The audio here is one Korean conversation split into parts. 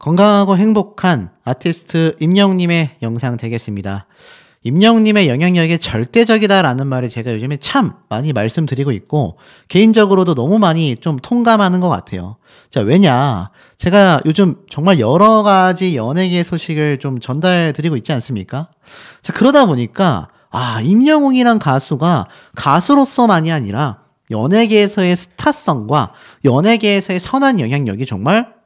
건강하고 행복한 아티스트 임영웅님의 영상 되겠습니다. 임영웅님의 영향력이 절대적이다라는 말을 제가 요즘에 참 많이 말씀드리고 있고 개인적으로도 너무 많이 좀 통감하는 것 같아요. 자, 왜냐? 제가 요즘 정말 여러 가지 연예계 소식을 좀 전달드리고 있지 않습니까? 자, 그러다 보니까 임영웅이란 가수가 가수로서만이 아니라 연예계에서의 스타성과 연예계에서의 선한 영향력이 정말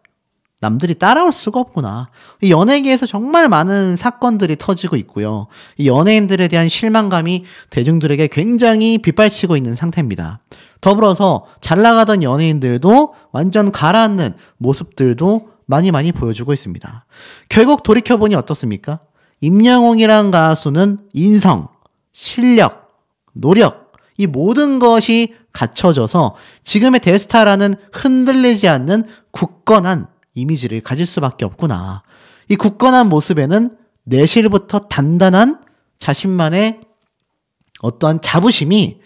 남들이 따라올 수가 없구나. 이 연예계에서 정말 많은 사건들이 터지고 있고요. 이 연예인들에 대한 실망감이 대중들에게 굉장히 빗발치고 있는 상태입니다. 더불어서 잘 나가던 연예인들도 완전 가라앉는 모습들도 많이 보여주고 있습니다. 결국 돌이켜보니 어떻습니까? 임영웅이란 가수는 인성, 실력, 노력, 이 모든 것이 갖춰져서 지금의 대스타라는 흔들리지 않는 굳건한 이미지를 가질 수밖에 없구나. 이 굳건한 모습에는 내실부터 단단한 자신만의 어떠한 자부심이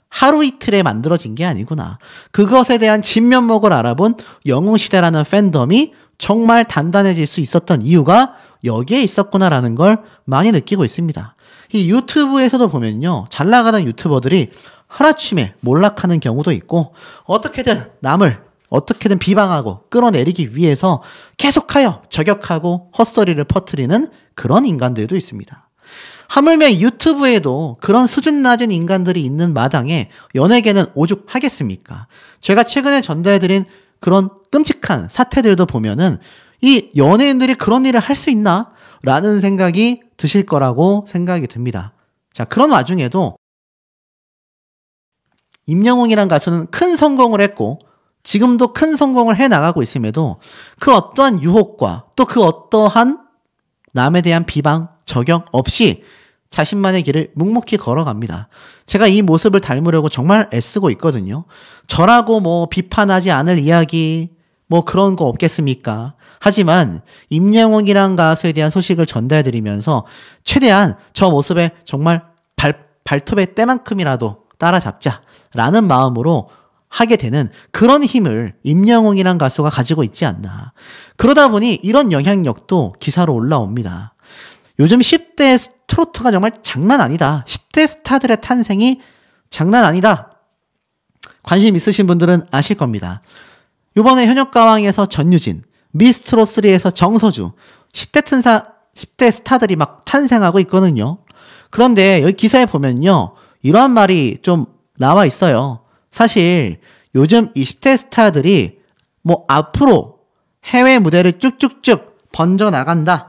하루 이틀에 만들어진 게 아니구나. 그것에 대한 진면목을 알아본 영웅시대라는 팬덤이 정말 단단해질 수 있었던 이유가 여기에 있었구나라는 걸 많이 느끼고 있습니다. 이 유튜브에서도 보면요, 잘 나가는 유튜버들이 하루아침에 몰락하는 경우도 있고 어떻게든 남을 어떻게든 비방하고 끌어내리기 위해서 계속하여 저격하고 헛소리를 퍼뜨리는 그런 인간들도 있습니다. 하물며 유튜브에도 그런 수준 낮은 인간들이 있는 마당에 연예계는 오죽하겠습니까? 제가 최근에 전달드린 그런 끔찍한 사태들도 보면은 이 연예인들이 그런 일을 할 수 있나? 라는 생각이 드실 거라고 생각이 듭니다. 자, 그런 와중에도 임영웅이란 가수는 큰 성공을 했고 지금도 큰 성공을 해나가고 있음에도 그 어떠한 유혹과 또 그 어떠한 남에 대한 비방, 저격 없이 자신만의 길을 묵묵히 걸어갑니다. 제가 이 모습을 닮으려고 정말 애쓰고 있거든요. 저라고 비판하지 않을 이야기 그런 거 없겠습니까? 하지만 임영웅이란 가수에 대한 소식을 전달드리면서 최대한 저 모습에 정말 발톱의 때만큼이라도 따라잡자라는 마음으로 하게 되는 그런 힘을 임영웅이란 가수가 가지고 있지 않나. 그러다 보니 이런 영향력도 기사로 올라옵니다. 요즘 10대 트로트가 정말 장난 아니다. 10대 스타들의 탄생이 장난 아니다. 관심 있으신 분들은 아실 겁니다. 이번에 현역가왕에서 전유진, 미스트롯3에서 정서주, 10대 스타들이 막 탄생하고 있거든요. 그런데 여기 기사에 보면요, 이러한 말이 좀 나와 있어요. 사실 요즘 20대 스타들이 앞으로 해외 무대를 쭉쭉쭉 번져나간다,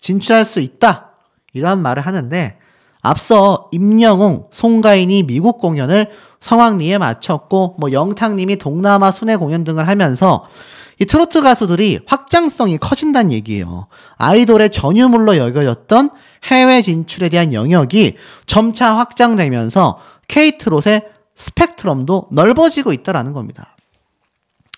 진출할 수 있다, 이런 말을 하는데 앞서 임영웅, 송가인이 미국 공연을 성황리에 마쳤고 영탁님이 동남아 순회 공연 등을 하면서 이 트로트 가수들이 확장성이 커진다는 얘기예요. 아이돌의 전유물로 여겨졌던 해외 진출에 대한 영역이 점차 확장되면서 K트롯의 스펙트럼도 넓어지고 있다는 겁니다.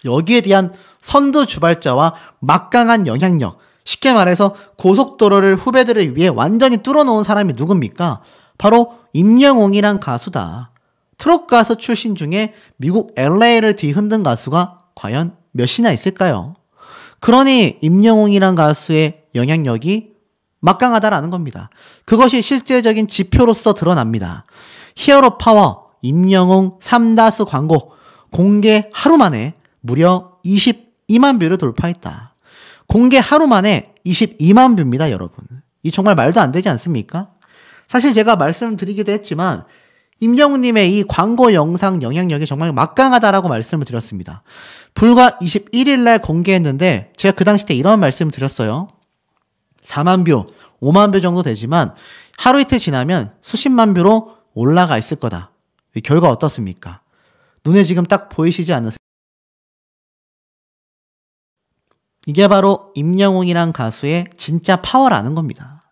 여기에 대한 선두주발자와 막강한 영향력, 쉽게 말해서 고속도로를 후배들을 위해 완전히 뚫어놓은 사람이 누굽니까? 바로 임영웅이란 가수다. 트롯 가수 출신 중에 미국 LA를 뒤흔든 가수가 과연 몇이나 있을까요? 그러니 임영웅이란 가수의 영향력이 막강하다라는 겁니다. 그것이 실제적인 지표로서 드러납니다. 히어로 파워 임영웅 3다수 광고 공개 하루 만에 무려 22만 뷰를 돌파했다. 공개 하루 만에 22만 뷰입니다, 여러분. 이 정말 말도 안 되지 않습니까? 사실 제가 말씀드리기도 했지만 임영웅님의 이 광고 영상 영향력이 정말 막강하다라고 말씀을 드렸습니다. 불과 21일 날 공개했는데 제가 그 당시 때 이런 말씀을 드렸어요. 4만 뷰, 5만 뷰 정도 되지만 하루 이틀 지나면 수십만 뷰로 올라가 있을 거다. 이 결과 어떻습니까? 눈에 지금 딱 보이시지 않으세요? 이게 바로 임영웅이란 가수의 진짜 파워라는 겁니다.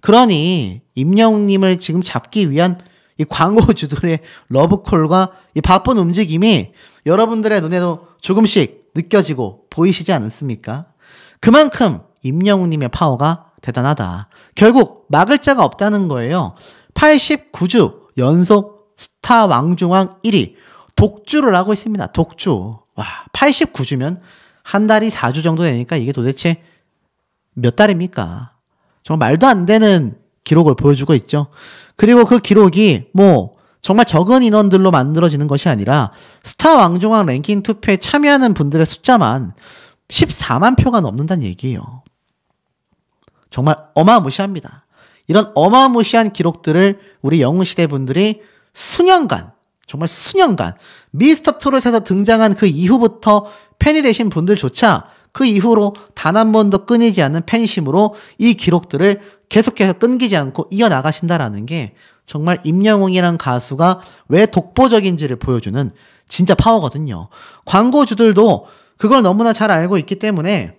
그러니 임영웅님을 지금 잡기 위한 이 광고주들의 러브콜과 이 바쁜 움직임이 여러분들의 눈에도 조금씩 느껴지고 보이시지 않습니까? 그만큼 임영웅님의 파워가 대단하다. 결국 막을 자가 없다는 거예요. 89주 연속 스타 왕중왕 1위 독주를 하고 있습니다. 독주. 와, 89주면 한 달이 4주 정도 되니까 이게 도대체 몇 달입니까? 정말 말도 안 되는 기록을 보여주고 있죠. 그리고 그 기록이 뭐 정말 적은 인원들로 만들어지는 것이 아니라 스타 왕중왕 랭킹 투표에 참여하는 분들의 숫자만 14만 표가 넘는다는 얘기예요. 정말 어마무시합니다. 이런 어마무시한 기록들을 우리 영웅시대 분들이 수년간, 정말 수년간 미스터 트롯에서 등장한 그 이후부터 팬이 되신 분들조차 그 이후로 단 한 번도 끊이지 않는 팬심으로 이 기록들을 계속해서 끊기지 않고 이어나가신다라는 게 정말 임영웅이란 가수가 왜 독보적인지를 보여주는 진짜 파워거든요. 광고주들도 그걸 너무나 잘 알고 있기 때문에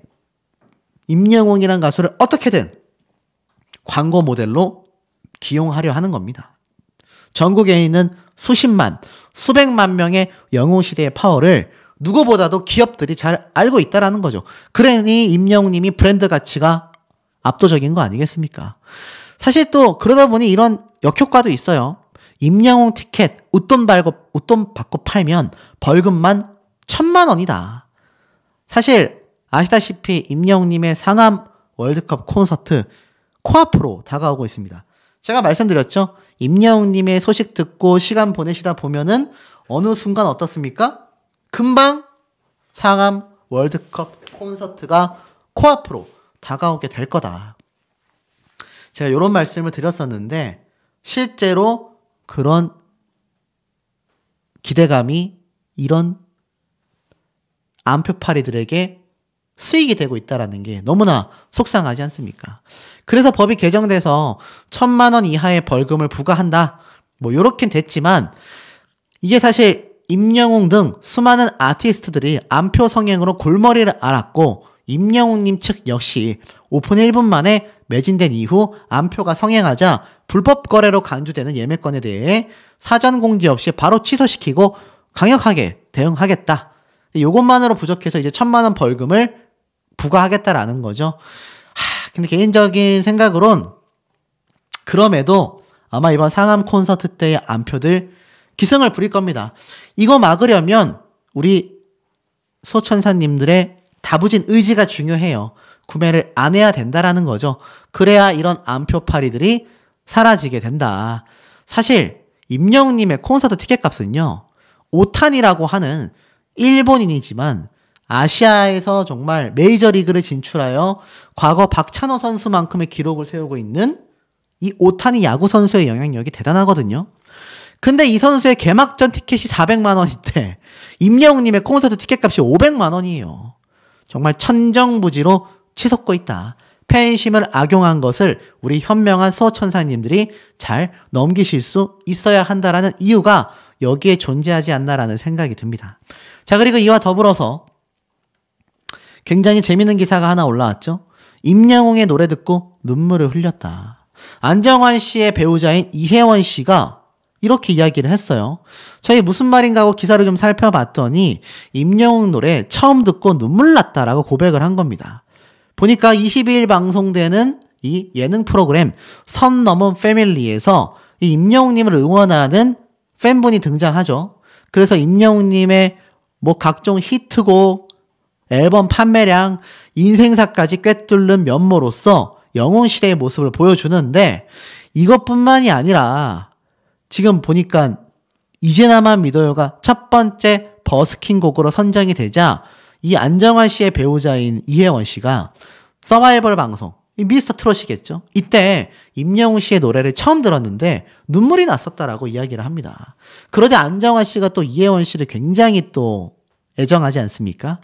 임영웅이란 가수를 어떻게든 광고 모델로 기용하려 하는 겁니다. 전국에 있는 수십만, 수백만 명의 영웅시대의 파워를 누구보다도 기업들이 잘 알고 있다라는 거죠. 그러니 임영웅님이 브랜드 가치가 압도적인 거 아니겠습니까? 사실 또 그러다 보니 이런 역효과도 있어요. 임영웅 티켓 웃돈 받고 팔면 벌금만 1,000만 원이다. 사실 아시다시피 임영웅님의 상암 월드컵 콘서트 코앞으로 다가오고 있습니다. 제가 말씀드렸죠. 임영웅님의 소식 듣고 시간 보내시다 보면은 어느 순간 어떻습니까? 금방 상암 월드컵 콘서트가 코앞으로 다가오게 될 거다. 제가 이런 말씀을 드렸었는데 실제로 그런 기대감이 이런 안표파리들에게 수익이 되고 있다는 게 너무나 속상하지 않습니까? 그래서 법이 개정돼서 1,000만 원 이하의 벌금을 부과한다. 뭐 요렇게 됐지만 이게 사실 임영웅 등 수많은 아티스트들이 안표 성행으로 골머리를 앓았고 임영웅님 측 역시 오픈 1분 만에 매진된 이후 안표가 성행하자 불법 거래로 간주되는 예매권에 대해 사전 공지 없이 바로 취소시키고 강력하게 대응하겠다. 이것만으로 부족해서 이제 1,000만 원 벌금을 부과하겠다라는 거죠. 근데 개인적인 생각으론 그럼에도 아마 이번 상암 콘서트 때의 안표들 기승을 부릴 겁니다. 이거 막으려면 우리 소천사님들의 다부진 의지가 중요해요. 구매를 안 해야 된다라는 거죠. 그래야 이런 안표파리들이 사라지게 된다. 사실 임영웅님의 콘서트 티켓값은요. 오탄이라고 하는 일본인이지만 아시아에서 정말 메이저리그를 진출하여 과거 박찬호 선수만큼의 기록을 세우고 있는 이 오타니 야구 선수의 영향력이 대단하거든요. 근데 이 선수의 개막전 티켓이 400만 원인데 임영웅님의 콘서트 티켓값이 500만 원이에요. 정말 천정부지로 치솟고 있다. 팬심을 악용한 것을 우리 현명한 수호천사님들이 잘 넘기실 수 있어야 한다라는 이유가 여기에 존재하지 않나라는 생각이 듭니다. 자, 그리고 이와 더불어서 굉장히 재밌는 기사가 하나 올라왔죠. 임영웅의 노래 듣고 눈물을 흘렸다. 안정환 씨의 배우자인 이혜원 씨가 이렇게 이야기를 했어요. 저희 무슨 말인가 하고 기사를 좀 살펴봤더니 임영웅 노래 처음 듣고 눈물 났다라고 고백을 한 겁니다. 보니까 22일 방송되는 이 예능 프로그램 선 넘은 패밀리에서 이 임영웅님을 응원하는 팬분이 등장하죠. 그래서 임영웅님의 뭐 각종 히트곡, 앨범 판매량, 인생사까지 꿰뚫는 면모로서 영웅시대의 모습을 보여주는데 이것뿐만이 아니라 지금 보니까 이제나만 믿어요가 첫 번째 버스킹 곡으로 선정이 되자 이 안정환 씨의 배우자인 이혜원 씨가 서바이벌 방송, 이 미스터 트롯이겠죠. 이때 임영웅 씨의 노래를 처음 들었는데 눈물이 났었다라고 이야기를 합니다. 그러자 안정환 씨가 또 이혜원 씨를 굉장히 또 애정하지 않습니까?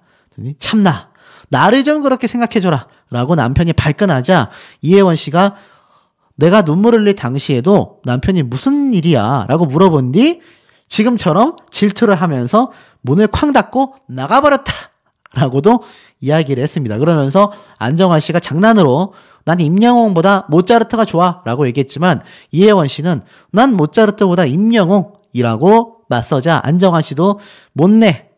참나, 나를 좀 그렇게 생각해줘라 라고 남편이 발끈하자 이혜원 씨가 내가 눈물 흘릴 당시에도 남편이 무슨 일이야 라고 물어본 뒤 지금처럼 질투를 하면서 문을 쾅 닫고 나가버렸다 라고도 이야기를 했습니다. 그러면서 안정환 씨가 장난으로 난 임영웅보다 모차르트가 좋아 라고 얘기했지만 이혜원 씨는 난 모차르트보다 임영웅이라고 맞서자 안정환 씨도 못내,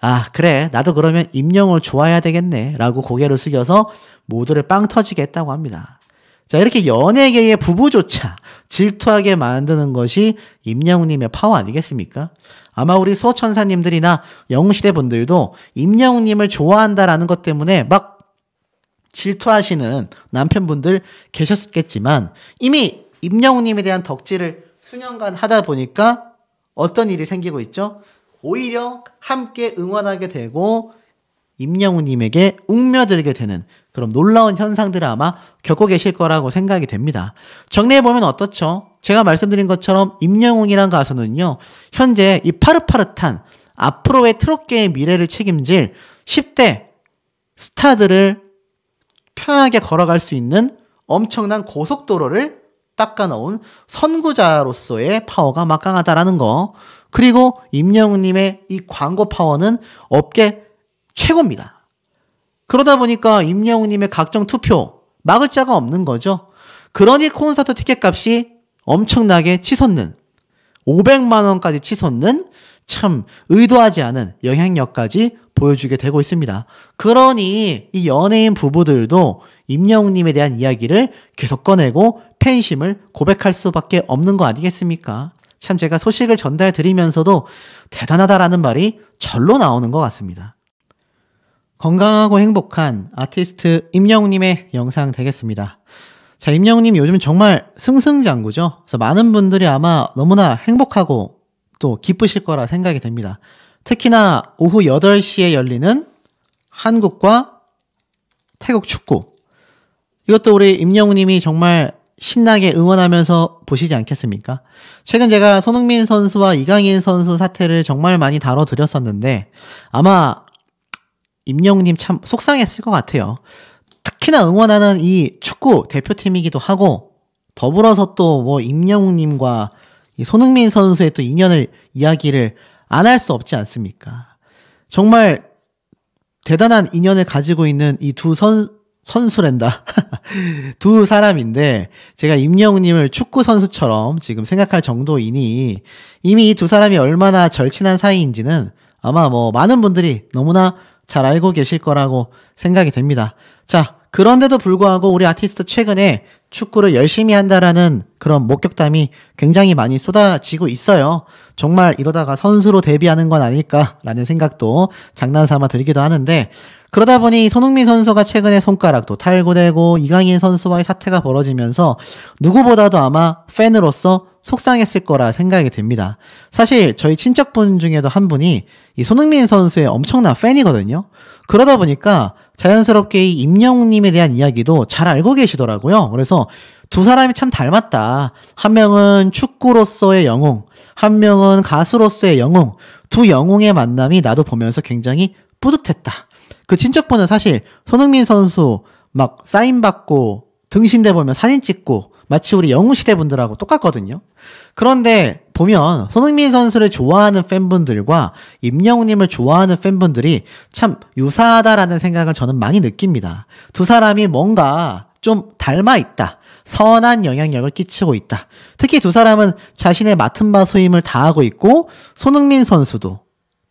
아 그래 나도 그러면 임영웅을 좋아해야 되겠네 라고 고개를 숙여서 모두를 빵 터지게 했다고 합니다. 자, 이렇게 연예계의 부부조차 질투하게 만드는 것이 임영웅님의 파워 아니겠습니까? 아마 우리 수호천사님들이나 영웅시대 분들도 임영웅님을 좋아한다라는 것 때문에 막 질투하시는 남편분들 계셨겠지만 이미 임영웅님에 대한 덕질을 수년간 하다 보니까 어떤 일이 생기고 있죠? 오히려 함께 응원하게 되고 임영웅님에게 웅며들게 되는 그런 놀라운 현상들을 아마 겪고 계실 거라고 생각이 됩니다. 정리해보면 어떻죠? 제가 말씀드린 것처럼 임영웅이란 가수는요, 현재 이 파릇파릇한 앞으로의 트롯계의 미래를 책임질 10대 스타들을 편하게 걸어갈 수 있는 엄청난 고속도로를 닦아놓은 선구자로서의 파워가 막강하다라는 거. 그리고 임영웅님의 이 광고 파워는 업계 최고입니다. 그러다 보니까 임영웅님의 각종 투표 막을 자가 없는 거죠. 그러니 콘서트 티켓 값이 엄청나게 치솟는 500만 원까지 치솟는 참 의도하지 않은 영향력까지 보여주게 되고 있습니다. 그러니 이 연예인 부부들도 임영웅님에 대한 이야기를 계속 꺼내고 팬심을 고백할 수밖에 없는 거 아니겠습니까? 참 제가 소식을 전달드리면서도 대단하다라는 말이 절로 나오는 것 같습니다. 건강하고 행복한 아티스트 임영웅님의 영상 되겠습니다. 자, 임영웅님 요즘 정말 승승장구죠. 그래서 많은 분들이 아마 너무나 행복하고 또 기쁘실 거라 생각이 됩니다. 특히나 오후 8시에 열리는 한국과 태국 축구. 이것도 우리 임영웅님이 정말 신나게 응원하면서 보시지 않겠습니까? 최근 제가 손흥민 선수와 이강인 선수 사태를 정말 많이 다뤄드렸었는데 아마 임영웅님 참 속상했을 것 같아요. 특히나 응원하는 이 축구 대표팀이기도 하고 더불어서 또 뭐 임영웅님과 이 손흥민 선수의 또 인연을 이야기를 안 할 수 없지 않습니까? 정말 대단한 인연을 가지고 있는 이 두 선수랜다. 두 사람인데 제가 임영웅님을 축구 선수처럼 지금 생각할 정도이니 이미 이 두 사람이 얼마나 절친한 사이인지는 아마 뭐 많은 분들이 너무나 잘 알고 계실 거라고 생각이 됩니다. 자, 그런데도 불구하고 우리 아티스트 최근에 축구를 열심히 한다라는 그런 목격담이 굉장히 많이 쏟아지고 있어요. 정말 이러다가 선수로 데뷔하는 건 아닐까라는 생각도 장난삼아 들기도 하는데 그러다 보니 손흥민 선수가 최근에 손가락도 탈구되고 이강인 선수와의 사태가 벌어지면서 누구보다도 아마 팬으로서 속상했을 거라 생각이 됩니다. 사실 저희 친척분 중에도 한 분이 이 손흥민 선수의 엄청난 팬이거든요. 그러다 보니까 자연스럽게 이 임영웅님에 대한 이야기도 잘 알고 계시더라고요. 그래서 두 사람이 참 닮았다. 한 명은 축구로서의 영웅, 한 명은 가수로서의 영웅. 두 영웅의 만남이 나도 보면서 굉장히 뿌듯했다. 그 친척분은 사실 손흥민 선수 막 사인받고 등신대 보면 사진 찍고 마치 우리 영웅시대 분들하고 똑같거든요. 그런데 보면 손흥민 선수를 좋아하는 팬분들과 임영웅님을 좋아하는 팬분들이 참 유사하다라는 생각을 저는 많이 느낍니다. 두 사람이 뭔가 좀 닮아 있다. 선한 영향력을 끼치고 있다. 특히 두 사람은 자신의 맡은 바 소임을 다하고 있고 손흥민 선수도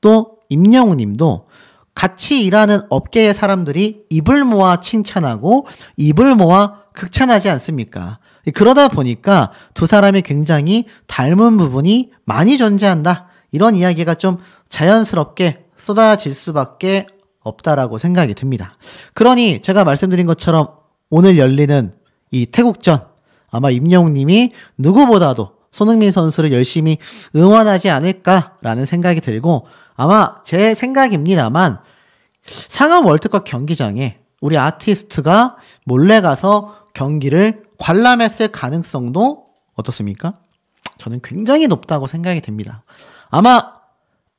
또 임영웅님도 같이 일하는 업계의 사람들이 입을 모아 칭찬하고 입을 모아 극찬하지 않습니까? 그러다 보니까 두 사람이 굉장히 닮은 부분이 많이 존재한다. 이런 이야기가 좀 자연스럽게 쏟아질 수밖에 없다라고 생각이 듭니다. 그러니 제가 말씀드린 것처럼 오늘 열리는 이 태국전 아마 임영웅님이 누구보다도 손흥민 선수를 열심히 응원하지 않을까라는 생각이 들고 아마 제 생각입니다만 상암 월드컵 경기장에 우리 아티스트가 몰래 가서 경기를 관람했을 가능성도 어떻습니까? 저는 굉장히 높다고 생각이 됩니다. 아마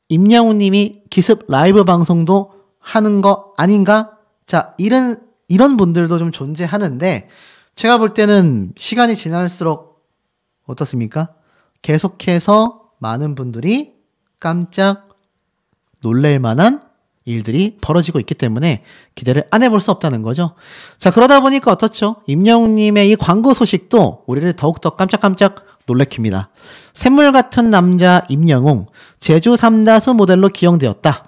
임영웅님이 기습 라이브 방송도 하는 거 아닌가? 자, 이런 분들도 좀 존재하는데 제가 볼 때는 시간이 지날수록 어떻습니까? 계속해서 많은 분들이 깜짝 놀랄 만한 일들이 벌어지고 있기 때문에 기대를 안 해볼 수 없다는 거죠. 자, 그러다 보니까 어떻죠? 임영웅님의 이 광고 소식도 우리를 더욱더 깜짝깜짝 놀래킵니다. 샘물 같은 남자 임영웅, 제주 삼다수 모델로 기용되었다.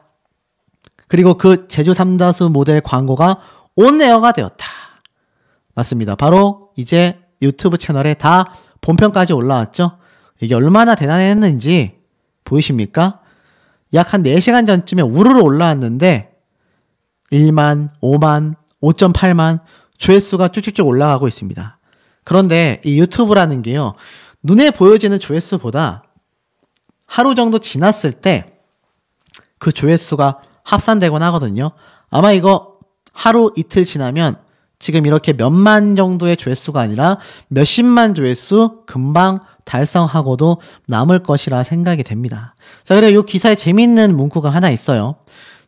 그리고 그 제주 삼다수 모델 광고가 온에어가 되었다. 맞습니다. 바로 이제 유튜브 채널에 다 본편까지 올라왔죠. 이게 얼마나 대단했는지 보이십니까? 약 한 4시간 전쯤에 우르르 올라왔는데 1만, 5만, 5.8만, 조회수가 쭉쭉쭉 올라가고 있습니다. 그런데 이 유튜브라는 게요, 눈에 보여지는 조회수보다 하루 정도 지났을 때 그 조회수가 합산되곤 하거든요. 아마 이거 하루 이틀 지나면 지금 이렇게 몇만 정도의 조회수가 아니라 몇십만 조회수 금방 달성하고도 남을 것이라 생각이 됩니다. 자, 그리고 이 기사에 재밌는 문구가 하나 있어요.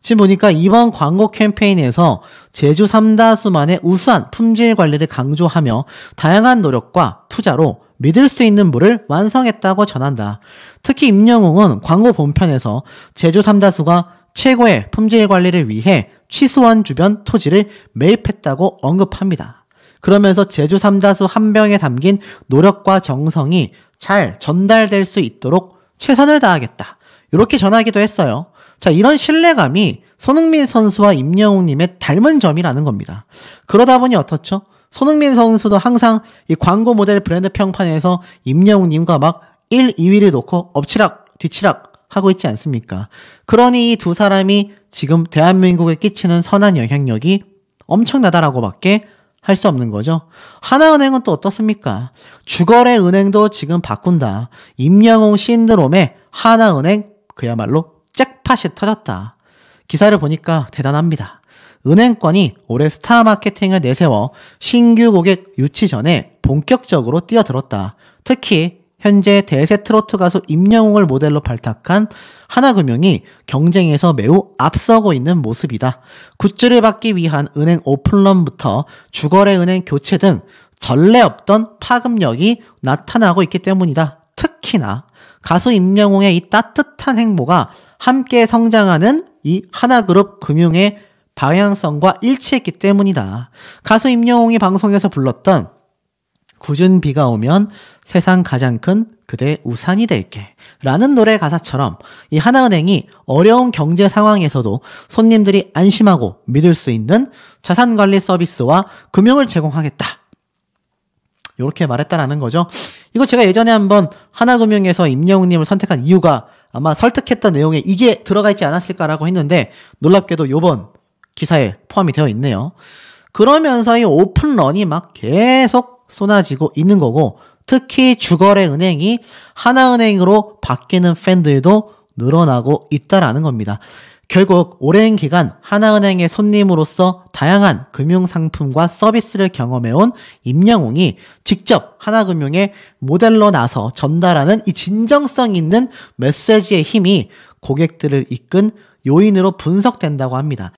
지금 보니까 이번 광고 캠페인에서 제주 삼다수만의 우수한 품질 관리를 강조하며 다양한 노력과 투자로 믿을 수 있는 물을 완성했다고 전한다. 특히 임영웅은 광고 본편에서 제주 삼다수가 최고의 품질 관리를 위해 취수원 주변 토지를 매입했다고 언급합니다. 그러면서 제주 삼다수 한 병에 담긴 노력과 정성이 잘 전달될 수 있도록 최선을 다하겠다. 이렇게 전하기도 했어요. 자, 이런 신뢰감이 손흥민 선수와 임영웅님의 닮은 점이라는 겁니다. 그러다 보니 어떻죠? 손흥민 선수도 항상 이 광고 모델 브랜드 평판에서 임영웅님과 막 1, 2위를 놓고 엎치락 뒤치락 하고 있지 않습니까? 그러니 이 두 사람이 지금 대한민국에 끼치는 선한 영향력이 엄청나다라고 밖에 할 수 없는 거죠. 하나은행은 또 어떻습니까? 주거래 은행도 지금 바꾼다. 임영웅 신드롬에 하나은행 그야말로 잭팟이 터졌다. 기사를 보니까 대단합니다. 은행권이 올해 스타 마케팅을 내세워 신규 고객 유치 전에 본격적으로 뛰어들었다. 특히 현재 대세 트로트 가수 임영웅을 모델로 발탁한 하나금융이 경쟁에서 매우 앞서고 있는 모습이다. 굿즈를 받기 위한 은행 오픈런부터 주거래 은행 교체 등 전례 없던 파급력이 나타나고 있기 때문이다. 특히나 가수 임영웅의 이 따뜻한 행보가 함께 성장하는 이 하나그룹 금융의 방향성과 일치했기 때문이다. 가수 임영웅이 방송에서 불렀던 굳은 비가 오면 세상 가장 큰 그대의 우산이 될게 라는 노래 가사처럼 이 하나은행이 어려운 경제 상황에서도 손님들이 안심하고 믿을 수 있는 자산관리 서비스와 금융을 제공하겠다. 이렇게 말했다라는 거죠. 이거 제가 예전에 한번 하나금융에서 임영웅님을 선택한 이유가 아마 설득했던 내용에 이게 들어가 있지 않았을까라고 했는데 놀랍게도 요번 기사에 포함이 되어 있네요. 그러면서 이 오픈런이 막 계속 쏟아지고 있는 거고, 특히 주거래 은행이 하나은행으로 바뀌는 팬들도 늘어나고 있다라는 겁니다. 결국 오랜 기간 하나은행의 손님으로서 다양한 금융상품과 서비스를 경험해온 임영웅이 직접 하나금융의 모델로 나서 전달하는 이 진정성 있는 메시지의 힘이 고객들을 이끈 요인으로 분석된다고 합니다.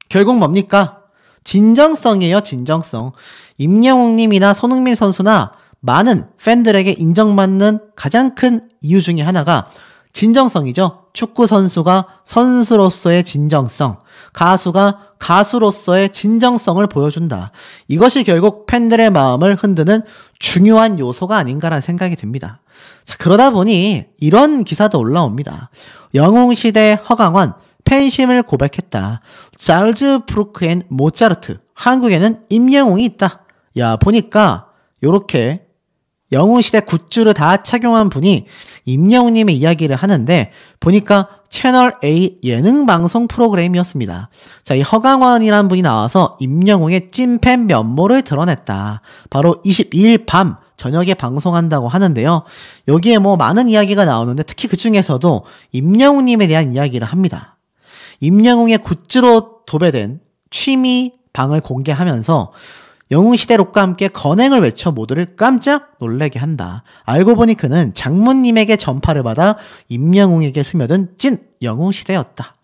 결국 뭡니까? 진정성이에요, 진정성. 임영웅님이나 손흥민 선수나 많은 팬들에게 인정받는 가장 큰 이유 중에 하나가 진정성이죠. 축구 선수가 선수로서의 진정성, 가수가 가수로서의 진정성을 보여준다. 이것이 결국 팬들의 마음을 흔드는 중요한 요소가 아닌가라는 생각이 듭니다. 자, 그러다 보니 이런 기사도 올라옵니다. 영웅시대 허강원 팬심을 고백했다. 찰즈 브루크 앤 모차르트, 한국에는 임영웅이 있다. 야, 보니까 요렇게 영웅시대 굿즈를 다 착용한 분이 임영웅님의 이야기를 하는데 보니까 채널A 예능방송 프로그램이었습니다. 자, 이 허강원이라는 분이 나와서 임영웅의 찐팬 면모를 드러냈다. 바로 22일 밤 저녁에 방송한다고 하는데요. 여기에 뭐 많은 이야기가 나오는데 특히 그 중에서도 임영웅님에 대한 이야기를 합니다. 임영웅의 굿즈로 도배된 취미 방을 공개하면서 영웅시대록과 함께 건행을 외쳐 모두를 깜짝 놀라게 한다. 알고 보니 그는 장모님에게 전파를 받아 임영웅에게 스며든 찐 영웅시대였다.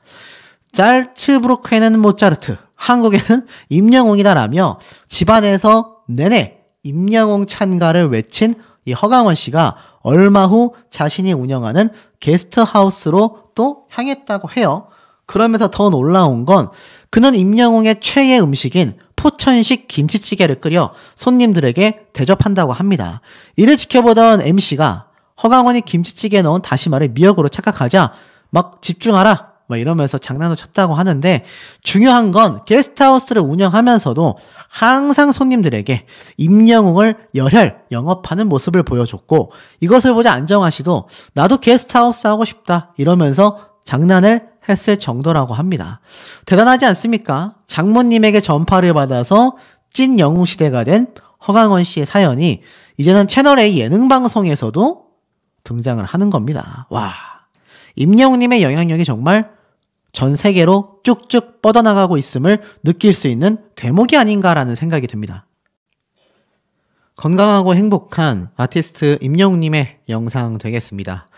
짤츠브루크에는 모차르트, 한국에는 임영웅이다라며 집안에서 내내 임영웅 찬가를 외친 이 허강원 씨가 얼마 후 자신이 운영하는 게스트하우스로 또 향했다고 해요. 그러면서 더 놀라운 건 그는 임영웅의 최애 음식인 포천식 김치찌개를 끓여 손님들에게 대접한다고 합니다. 이를 지켜보던 MC가 허강원이 김치찌개에 넣은 다시마를 미역으로 착각하자 막 집중하라 막 이러면서 장난을 쳤다고 하는데, 중요한 건 게스트하우스를 운영하면서도 항상 손님들에게 임영웅을 열혈 영업하는 모습을 보여줬고, 이것을 보자 안정화 씨도 나도 게스트하우스 하고 싶다 이러면서 장난을 했을 정도라고 합니다. 대단하지 않습니까? 장모님에게 전파를 받아서 찐 영웅시대가 된 허강원 씨의 사연이 이제는 채널A 예능방송에서도 등장을 하는 겁니다. 와, 임영웅님의 영향력이 정말 전 세계로 쭉쭉 뻗어나가고 있음을 느낄 수 있는 대목이 아닌가라는 생각이 듭니다. 건강하고 행복한 아티스트 임영웅님의 영상 되겠습니다.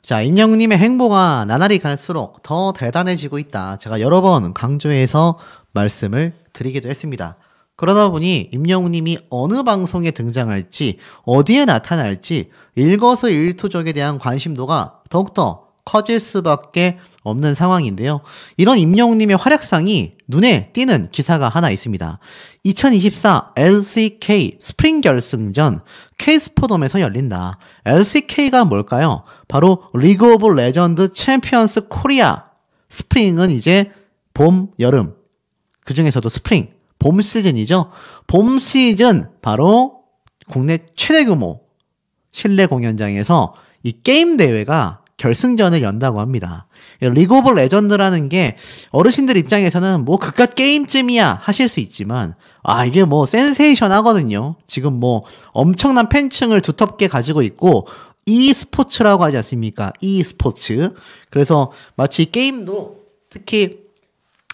자, 임영웅님의 행보가 나날이 갈수록 더 대단해지고 있다. 제가 여러 번 강조해서 말씀을 드리기도 했습니다. 그러다 보니 임영웅님이 어느 방송에 등장할지, 어디에 나타날지 일거수일투족에 대한 관심도가 더욱더 커질 수밖에 없는 상황인데요. 이런 임영웅님의 활약상이 눈에 띄는 기사가 하나 있습니다. 2024 LCK 스프링 결승전 K스포돔에서 열린다. LCK가 뭘까요? 바로 리그 오브 레전드 챔피언스 코리아. 스프링은 이제 봄, 여름, 그 중에서도 스프링, 봄 시즌이죠. 봄 시즌 바로 국내 최대 규모 실내 공연장에서 이 게임 대회가 결승전을 연다고 합니다. 리그 오브 레전드라는 게 어르신들 입장에서는 뭐 그깟 게임쯤이야 하실 수 있지만 이게 뭐 센세이션 하거든요. 지금 뭐 엄청난 팬층을 두텁게 가지고 있고 e스포츠라고 하지 않습니까? e스포츠. 그래서 마치 이 게임도 특히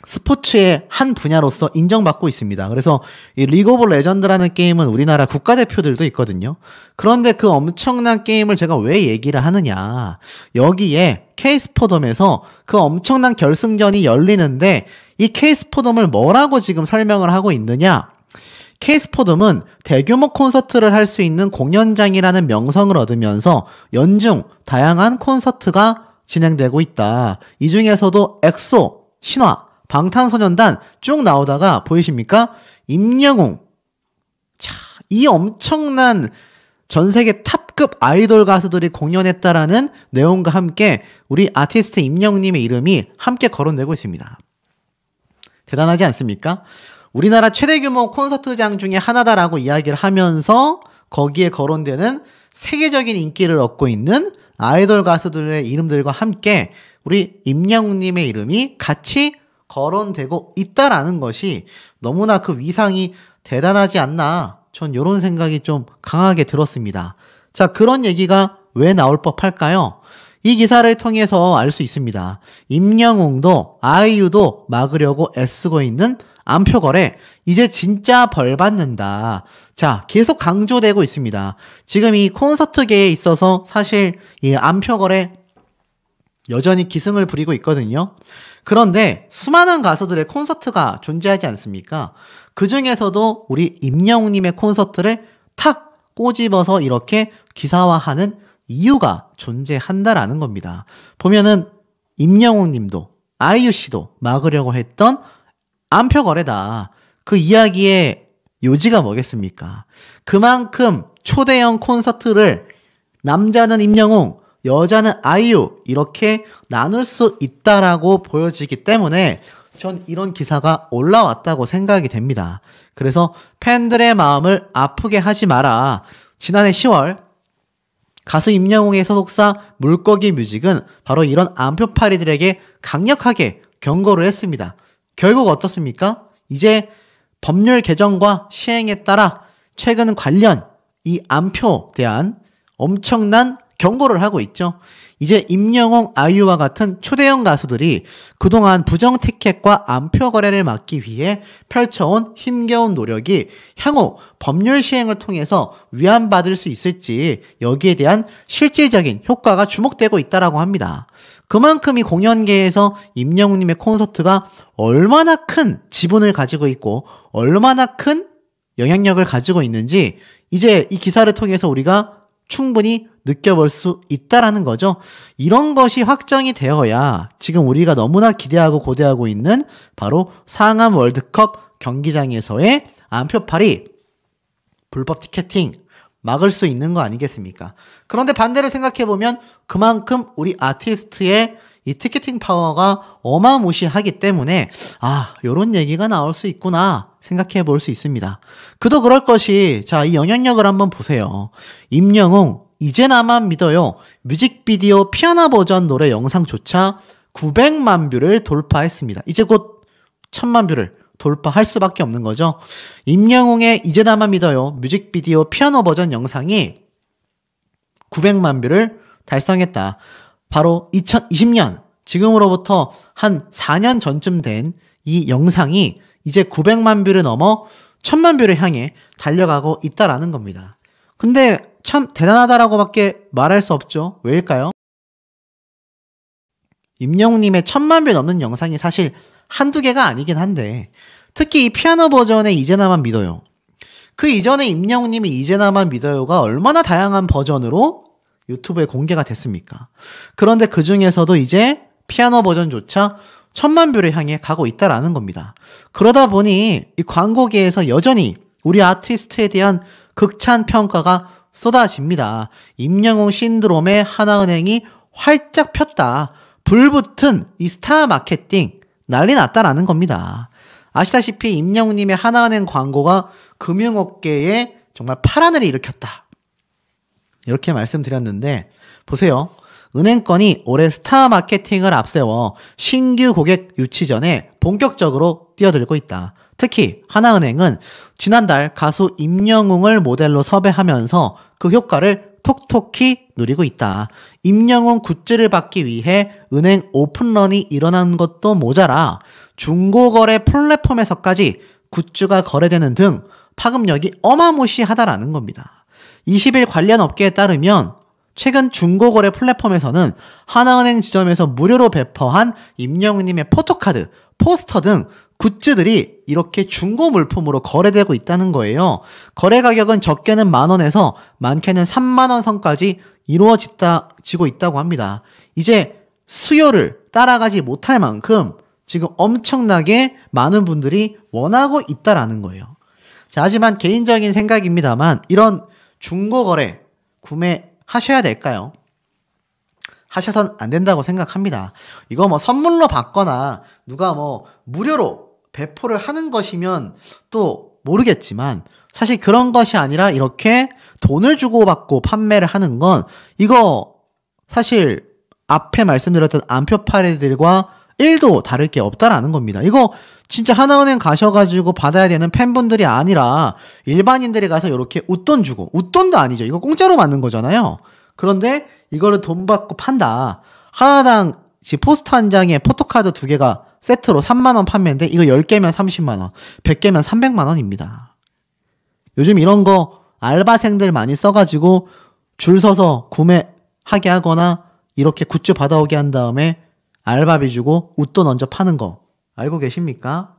스포츠의 한 분야로서 인정받고 있습니다. 그래서 이 리그 오브 레전드라는 게임은 우리나라 국가대표들도 있거든요. 그런데 그 엄청난 게임을 제가 왜 얘기를 하느냐. 여기에 K스포돔에서 그 엄청난 결승전이 열리는데 이 K스포돔을 뭐라고 지금 설명을 하고 있느냐. K스포돔은 대규모 콘서트를 할 수 있는 공연장이라는 명성을 얻으면서 연중 다양한 콘서트가 진행되고 있다. 이 중에서도 엑소, 신화, 방탄소년단 쭉 나오다가 보이십니까? 임영웅. 자, 이 엄청난 전 세계 탑급 아이돌 가수들이 공연했다라는 내용과 함께 우리 아티스트 임영웅님의 이름이 함께 거론되고 있습니다. 대단하지 않습니까? 우리나라 최대 규모 콘서트장 중에 하나다라고 이야기를 하면서 거기에 거론되는 세계적인 인기를 얻고 있는 아이돌 가수들의 이름들과 함께 우리 임영웅님의 이름이 같이 거론되고 있다라는 것이 너무나 그 위상이 대단하지 않나, 전 이런 생각이 좀 강하게 들었습니다. 자, 그런 얘기가 왜 나올 법할까요? 이 기사를 통해서 알 수 있습니다. 임영웅도 아이유도 막으려고 애쓰고 있는 안표거래, 이제 진짜 벌 받는다. 자, 계속 강조되고 있습니다. 지금 이 콘서트계에 있어서 사실 이 안표거래 여전히 기승을 부리고 있거든요. 그런데 수많은 가수들의 콘서트가 존재하지 않습니까? 그 중에서도 우리 임영웅님의 콘서트를 탁 꼬집어서 이렇게 기사화하는 이유가 존재한다라는 겁니다. 보면은 임영웅님도 아이유씨도 막으려고 했던 안표거래다. 그 이야기의 요지가 뭐겠습니까? 그만큼 초대형 콘서트를 남자는 임영웅, 여자는 아이유 이렇게 나눌 수 있다라고 보여지기 때문에 전 이런 기사가 올라왔다고 생각이 됩니다. 그래서 팬들의 마음을 아프게 하지 마라. 지난해 10월 가수 임영웅의 소속사 물고기 뮤직은 바로 이런 안표파리들에게 강력하게 경고를 했습니다. 결국 어떻습니까? 이제 법률 개정과 시행에 따라 최근 관련 이 안표에 대한 엄청난 경고를 하고 있죠. 이제 임영웅, 아이유와 같은 초대형 가수들이 그동안 부정 티켓과 안표 거래를 막기 위해 펼쳐온 힘겨운 노력이 향후 법률 시행을 통해서 위안받을 수 있을지 여기에 대한 실질적인 효과가 주목되고 있다고 합니다. 그만큼 이 공연계에서 임영웅님의 콘서트가 얼마나 큰 지분을 가지고 있고 얼마나 큰 영향력을 가지고 있는지 이제 이 기사를 통해서 우리가 충분히 느껴볼 수 있다라는 거죠. 이런 것이 확정이 되어야 지금 우리가 너무나 기대하고 고대하고 있는 바로 상암 월드컵 경기장에서의 안표팔이 불법 티켓팅 막을 수 있는 거 아니겠습니까? 그런데 반대로 생각해보면 그만큼 우리 아티스트의 이 티켓팅 파워가 어마무시하기 때문에 요런 얘기가 나올 수 있구나 생각해 볼 수 있습니다. 그도 그럴 것이 자, 이 영향력을 한번 보세요. 임영웅 이제 나만 믿어요. 뮤직비디오 피아노 버전 노래 영상조차 900만 뷰를 돌파했습니다. 이제 곧 1000만 뷰를 돌파할 수밖에 없는 거죠. 임영웅의 이제 나만 믿어요 뮤직비디오 피아노 버전 영상이 900만 뷰를 달성했다. 바로 2020년, 지금으로부터 한 4년 전쯤 된 이 영상이 이제 900만 뷰를 넘어 1000만 뷰를 향해 달려가고 있다라는 겁니다. 근데 참 대단하다라고밖에 말할 수 없죠. 왜일까요? 임영웅님의 1000만 뷰 넘는 영상이 사실 한두 개가 아니긴 한데, 특히 이 피아노 버전의 이제 나만 믿어요. 그 이전에 임영웅님의 이제 나만 믿어요가 얼마나 다양한 버전으로 유튜브에 공개가 됐습니까? 그런데 그 중에서도 이제 피아노 버전조차 1000만 뷰를 향해 가고 있다라는 겁니다. 그러다 보니 이 광고계에서 여전히 우리 아티스트에 대한 극찬 평가가 쏟아집니다. 임영웅 신드롬의 하나은행이 활짝 폈다. 불붙은 이 스타 마케팅 난리 났다라는 겁니다. 아시다시피 임영웅님의 하나은행 광고가 금융업계에 정말 파란을 일으켰다. 이렇게 말씀드렸는데 보세요. 은행권이 올해 스타 마케팅을 앞세워 신규 고객 유치전에 본격적으로 뛰어들고 있다. 특히 하나은행은 지난달 가수 임영웅을 모델로 섭외하면서 그 효과를 톡톡히 누리고 있다. 임영웅 굿즈를 받기 위해 은행 오픈런이 일어난 것도 모자라 중고거래 플랫폼에서까지 굿즈가 거래되는 등 파급력이 어마무시하다라는 겁니다. 20일 관련 업계에 따르면 최근 중고거래 플랫폼에서는 하나은행 지점에서 무료로 배포한 임영웅님의 포토카드, 포스터 등 굿즈들이 이렇게 중고 물품으로 거래되고 있다는 거예요. 거래 가격은 적게는 10,000원에서 많게는 30,000원 선까지 이루어지고 있다고 합니다. 이제 수요를 따라가지 못할 만큼 지금 엄청나게 많은 분들이 원하고 있다라는 거예요. 자, 하지만 개인적인 생각입니다만 이런 중고거래 구매하셔야 될까요? 하셔선 안 된다고 생각합니다. 이거 뭐 선물로 받거나 누가 뭐 무료로 배포를 하는 것이면 또 모르겠지만 사실 그런 것이 아니라 이렇게 돈을 주고 받고 판매를 하는 건 이거 사실 앞에 말씀드렸던 안표파리들과 1도 다를 게 없다라는 겁니다. 이거 진짜 하나은행 가셔가지고 받아야 되는 팬분들이 아니라 일반인들이 가서 이렇게 웃돈 주고, 웃돈도 아니죠. 이거 공짜로 받는 거잖아요. 그런데 이거를 돈 받고 판다. 하나당 포스터 한 장에 포토카드 2개가 세트로 30,000원 판매인데 이거 10개면 300,000원, 100개면 300만원입니다. 요즘 이런 거 알바생들 많이 써가지고 줄 서서 구매하게 하거나 이렇게 굿즈 받아오게 한 다음에 알바비 주고 웃돈 얹어 파는 거 알고 계십니까?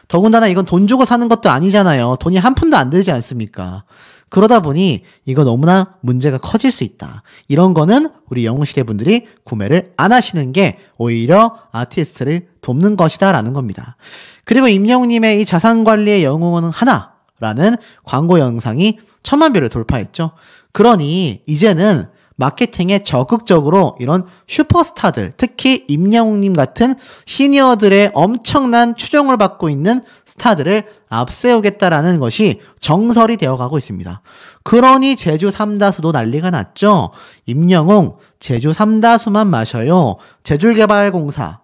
더군다나 이건 돈 주고 사는 것도 아니잖아요. 돈이 한 푼도 안 들지 않습니까? 그러다 보니 이거 너무나 문제가 커질 수 있다. 이런 거는 우리 영웅시대 분들이 구매를 안 하시는 게 오히려 아티스트를 돕는 것이다 라는 겁니다. 그리고 임영웅님의 이 자산관리의 영웅은 하나라는 광고 영상이 1000만 뷰를 돌파했죠. 그러니 이제는 마케팅에 적극적으로 이런 슈퍼스타들, 특히 임영웅님 같은 시니어들의 엄청난 추종을 받고 있는 스타들을 앞세우겠다라는 것이 정설이 되어가고 있습니다. 그러니 제주 삼다수도 난리가 났죠. 임영웅 제주 삼다수만 마셔요. 제주개발공사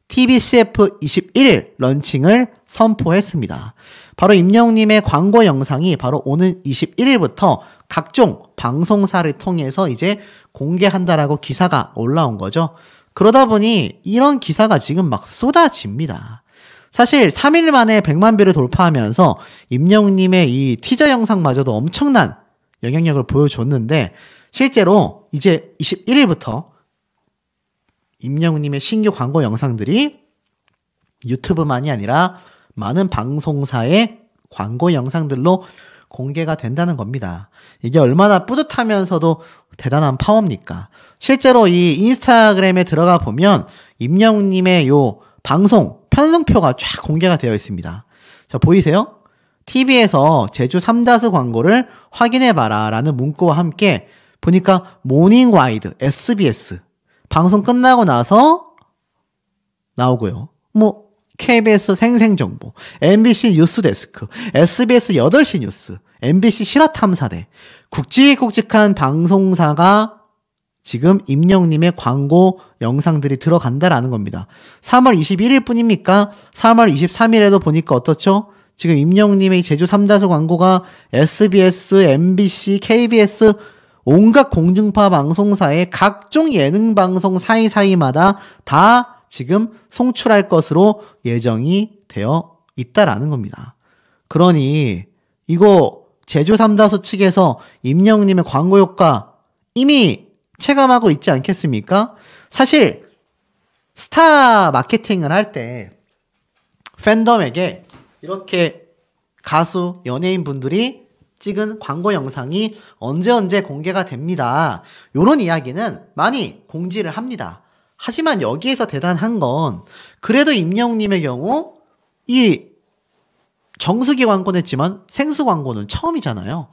TBCF 21일 런칭을 선포했습니다. 바로 임영웅님의 광고 영상이 바로 오는 21일부터 각종 방송사를 통해서 이제 공개한다라고 기사가 올라온 거죠. 그러다 보니 이런 기사가 지금 막 쏟아집니다. 사실 3일 만에 100만 뷰를 돌파하면서 임영웅님의 이 티저 영상마저도 엄청난 영향력을 보여줬는데 실제로 이제 21일부터 임영웅님의 신규 광고 영상들이 유튜브만이 아니라 많은 방송사의 광고 영상들로 공개가 된다는 겁니다. 이게 얼마나 뿌듯하면서도 대단한 파워입니까? 실제로 이 인스타그램에 들어가 보면 임영웅님의 요 방송 편성표가 쫙 공개가 되어 있습니다. 자, 보이세요? TV에서 제주 삼다수 광고를 확인해봐라 라는 문구와 함께 보니까 모닝와이드, SBS 방송 끝나고 나서 나오고요. 뭐 KBS 생생정보, MBC 뉴스데스크, SBS 8시 뉴스, MBC 실화탐사대 굵직굵직한 방송사가 지금 임영님의 광고 영상들이 들어간다라는 겁니다. 3월 21일 뿐입니까? 3월 23일에도 보니까 어떻죠? 지금 임영님의 제주 삼다수 광고가 SBS, MBC, KBS 온갖 공중파 방송사의 각종 예능 방송 사이사이마다 다 지금 송출할 것으로 예정이 되어 있다라는 겁니다. 그러니 이거 제주 삼다수 측에서 임영님의 광고 효과 이미 체감하고 있지 않겠습니까? 사실 스타 마케팅을 할 때 팬덤에게 이렇게 가수, 연예인 분들이 찍은 광고 영상이 언제 공개가 됩니다. 요런 이야기는 많이 공지를 합니다. 하지만 여기에서 대단한 건 그래도 임영님의 경우 이 정수기 광고는 했지만 생수 광고는 처음이잖아요.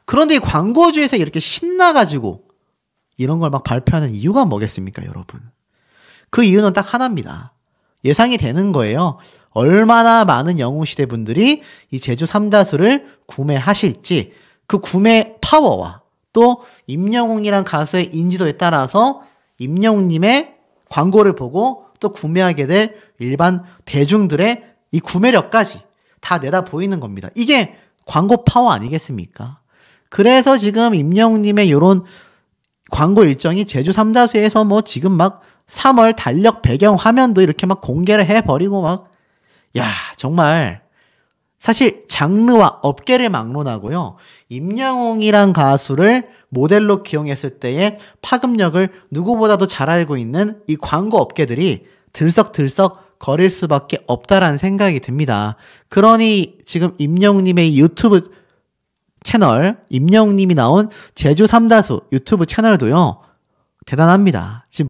그런데 이 광고주에서 이렇게 신나가지고 이런 걸 막 발표하는 이유가 뭐겠습니까, 여러분? 그 이유는 딱 하나입니다. 예상이 되는 거예요. 얼마나 많은 영웅시대 분들이 이 제주 삼다수를 구매하실지 그 구매 파워와 또 임영웅이란 가수의 인지도에 따라서 임영웅님의 광고를 보고 또 구매하게 될 일반 대중들의 이 구매력까지 다 내다 보이는 겁니다. 이게 광고 파워 아니겠습니까? 그래서 지금 임영웅님의 요런 광고 일정이 제주 삼다수에서 뭐 지금 막 3월 달력 배경 화면도 이렇게 막 공개를 해버리고 막, 야, 정말, 사실 장르와 업계를 막론하고요. 임영웅이란 가수를 모델로 기용했을 때의 파급력을 누구보다도 잘 알고 있는 이 광고 업계들이 들썩들썩 거릴 수밖에 없다라는 생각이 듭니다. 그러니 지금 임영웅님의 유튜브 채널, 임영웅님이 나온 제주 삼다수 유튜브 채널도요, 대단합니다. 지금